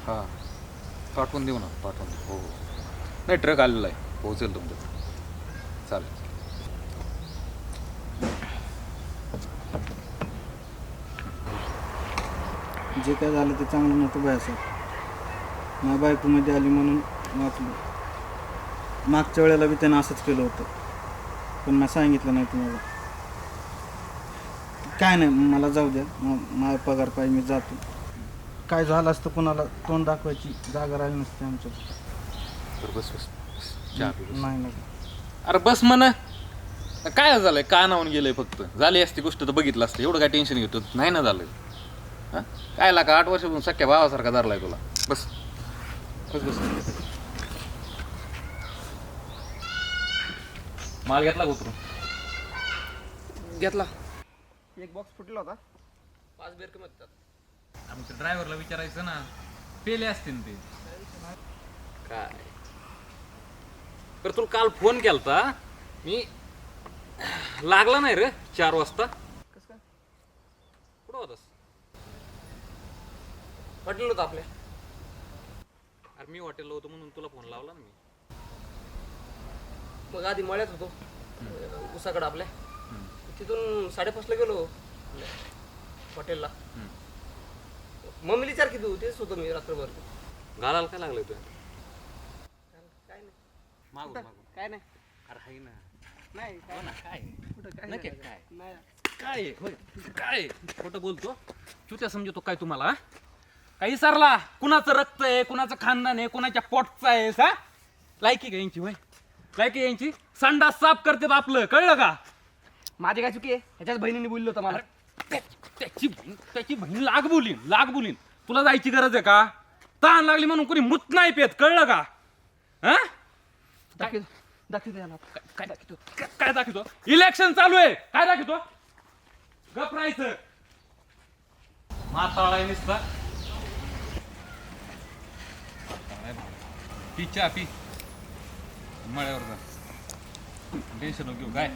हां पाठवून देऊ ना, पाठवून देऊ. हो हो नाही ट्रक आलेला आहे, पोहोचेल तुमच्याकडे. चालेल. जे काय झालं ते चांगलं नव्हतं भयासाहेब. माझ्या बायकोमध्ये आली म्हणून वाचलो. मागच्या वेळेला बी त्यानं असंच केलं होतं, पण मी सांगितलं नाही तुम्हाला. काय नाही, मला जाऊ द्या. माझा पगार पाहिजे, मी जातो. काय झालं असतं कोणाला तोंड दाखवायची जागा राहिली नसते आमच्या. तर बस बस बस, चहा पी बस. नाही नाही अरे बस म्हण. काय झालंय, कानावून गेलंय फक्त. झाली असती गोष्ट तर बघितलं असतं, एवढं काय टेन्शन घेतो. नाही ना झालं. हां काय लागा 8 वर्षापासून सख्या भावासारखा धरलाय तुला. बस बस बस. माल घेतला का उतरून? घेतला. एक बॉक्स फुटला होता, 5 बेर कमी होतात. आमच्या ड्रायव्हरला विचारायचं ना, पेले असतील ते. काय तर तुला काल फोन केलता मी, लागला नाही रे 4 वाजता. कसं काय? कुठं होतास? हॉटेल होतं आपल्या. अरे मी हॉटेलला होतो म्हणून तुला फोन लावला ना मी. मग आधी मळ्यात होतो उसाकडं आपल्या. तिथून 5:30ला गेलो हॉटेलला. मम्मीला विचार की तू, तेच होतो मी रात्रभर. घालायला काय लागलंय तुला? काय नाही, मागून मागून. काय नाही. अरे हाय ना. नाही हो ना, काय कुठं काय नक्की नाही. काय नाही. काय होय काय खोटं बोलतो? चुत्या समजतो काय तुम्हाला? हा? काही विसरला कुणाचं रक्त आहे, कुणाचं खानदान आहे, कुणाच्या पोटचं आहे? हा लायकी का यांची? होय लायकी यांची. संडास साफ करते आपलं, कळलं का? माझी काय चुकी आहे? ह्याच्याच बहिणीने बोललो होतं मला. त्याची बहीण लाग बोलीन. तुला जायची गरज आहे का? तहान लागली म्हणून कोणी मुत नाही पेत, कळलं का? हा दाखवतो याला. काय दाखवतो? इलेक्शन चालू आहे, काय दाखवतो? गप राहायचं. माताळा नुसता. पी चहा पी, मळ्यावर जा. टेन्शन घेऊ काय.